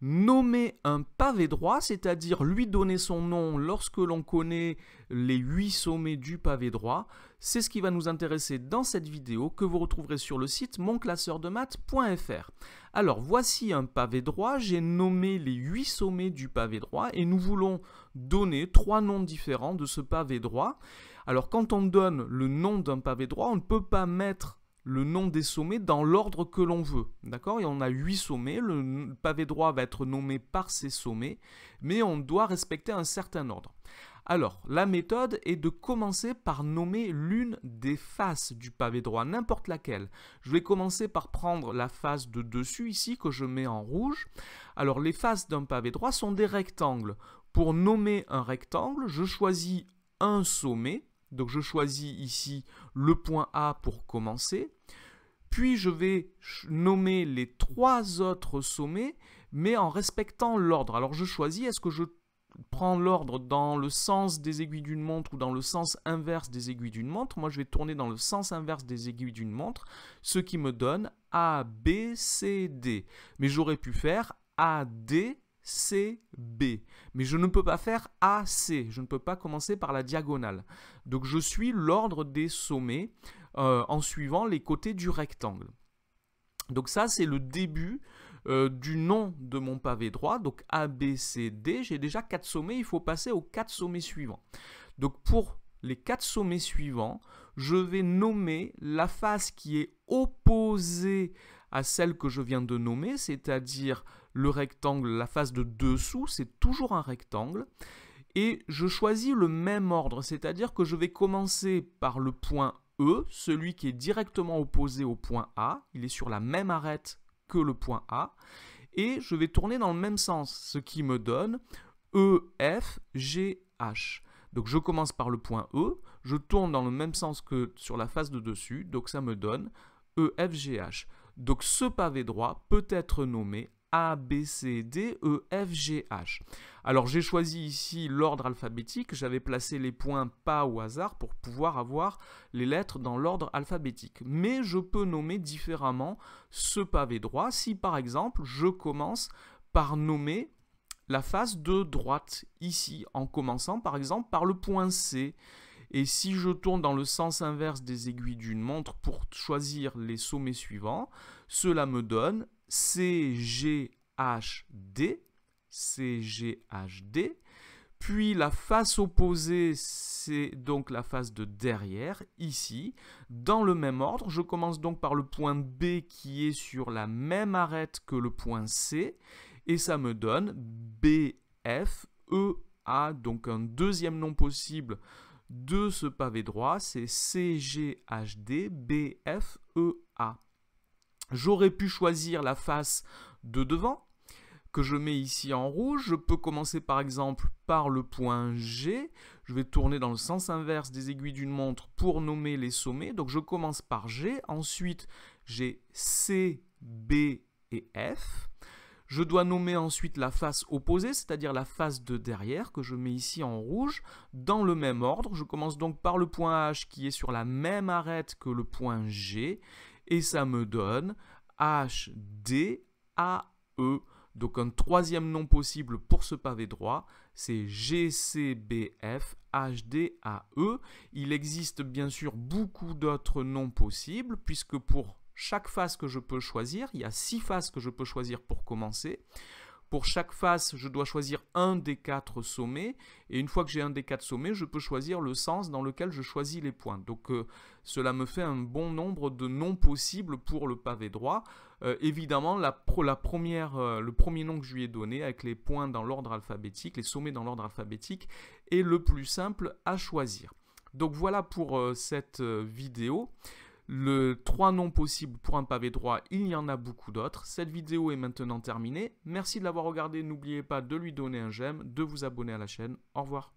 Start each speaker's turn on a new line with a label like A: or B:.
A: nommer un pavé droit, c'est-à-dire lui donner son nom lorsque l'on connaît les 8 sommets du pavé droit. C'est ce qui va nous intéresser dans cette vidéo que vous retrouverez sur le site monclasseurdemaths.fr. Alors voici un pavé droit, j'ai nommé les 8 sommets du pavé droit et nous voulons donner 3 noms différents de ce pavé droit. Alors quand on donne le nom d'un pavé droit, on ne peut pas mettre le nom des sommets dans l'ordre que l'on veut. D'accord ? Et on a 8 sommets, le pavé droit va être nommé par ces sommets, mais on doit respecter un certain ordre. Alors, la méthode est de commencer par nommer l'une des faces du pavé droit, n'importe laquelle. Je vais commencer par prendre la face de dessus ici, que je mets en rouge. Alors, les faces d'un pavé droit sont des rectangles. Pour nommer un rectangle, je choisis un sommet. Donc je choisis ici le point A pour commencer. Puis je vais nommer les 3 autres sommets, mais en respectant l'ordre. Alors je choisis, est-ce que je prends l'ordre dans le sens des aiguilles d'une montre ou dans le sens inverse des aiguilles d'une montre? Moi je vais tourner dans le sens inverse des aiguilles d'une montre, ce qui me donne A, B, C, D. Mais j'aurais pu faire A, D, C, B. Mais je ne peux pas faire A, C. Je ne peux pas commencer par la diagonale. Donc je suis l'ordre des sommets en suivant les côtés du rectangle. Donc ça, c'est le début du nom de mon pavé droit. Donc A, B, C, D. J'ai déjà 4 sommets. Il faut passer aux 4 sommets suivants. Donc pour les 4 sommets suivants, je vais nommer la face qui est opposée à celle que je viens de nommer, c'est-à-dire le rectangle, la face de dessous, c'est toujours un rectangle. Et je choisis le même ordre, c'est-à-dire que je vais commencer par le point E, celui qui est directement opposé au point A. Il est sur la même arête que le point A. Et je vais tourner dans le même sens, ce qui me donne E, F, G, H. Donc je commence par le point E, je tourne dans le même sens que sur la face de dessus, donc ça me donne E, F, G, H. Donc ce pavé droit peut être nommé A, B, C, D, E, F, G, H. Alors j'ai choisi ici l'ordre alphabétique, j'avais placé les points pas au hasard pour pouvoir avoir les lettres dans l'ordre alphabétique. Mais je peux nommer différemment ce pavé droit si par exemple je commence par nommer la face de droite ici, en commençant par exemple par le point C. Et si je tourne dans le sens inverse des aiguilles d'une montre pour choisir les sommets suivants, cela me donne C, G, H, D, C, G, H, D. Puis la face opposée, c'est donc la face de derrière, ici. Dans le même ordre, je commence donc par le point B qui est sur la même arête que le point C. Et ça me donne B, F, E, A. Donc un deuxième nom possible de ce pavé droit, c'est C, G, H, D, B, F, E, A. J'aurais pu choisir la face de devant, que je mets ici en rouge. Je peux commencer par exemple par le point G. Je vais tourner dans le sens inverse des aiguilles d'une montre pour nommer les sommets. Donc je commence par G, ensuite j'ai C, B et F. Je dois nommer ensuite la face opposée, c'est-à-dire la face de derrière, que je mets ici en rouge, dans le même ordre. Je commence donc par le point H qui est sur la même arête que le point G, et ça me donne H, D, A, E. Donc un troisième nom possible pour ce pavé droit, c'est G, C, B, F, H, D, A, E. Il existe bien sûr beaucoup d'autres noms possibles, puisque pour chaque face que je peux choisir, il y a 6 faces que je peux choisir pour commencer. Pour chaque face, je dois choisir un des 4 sommets. Et une fois que j'ai un des 4 sommets, je peux choisir le sens dans lequel je choisis les points. Donc cela me fait un bon nombre de noms possibles pour le pavé droit. Évidemment, le premier nom que je lui ai donné, avec les points dans l'ordre alphabétique, les sommets dans l'ordre alphabétique, est le plus simple à choisir. Donc voilà pour cette vidéo. Le 3 noms possibles pour un pavé droit, il y en a beaucoup d'autres. Cette vidéo est maintenant terminée. Merci de l'avoir regardée. N'oubliez pas de lui donner un j'aime, de vous abonner à la chaîne. Au revoir.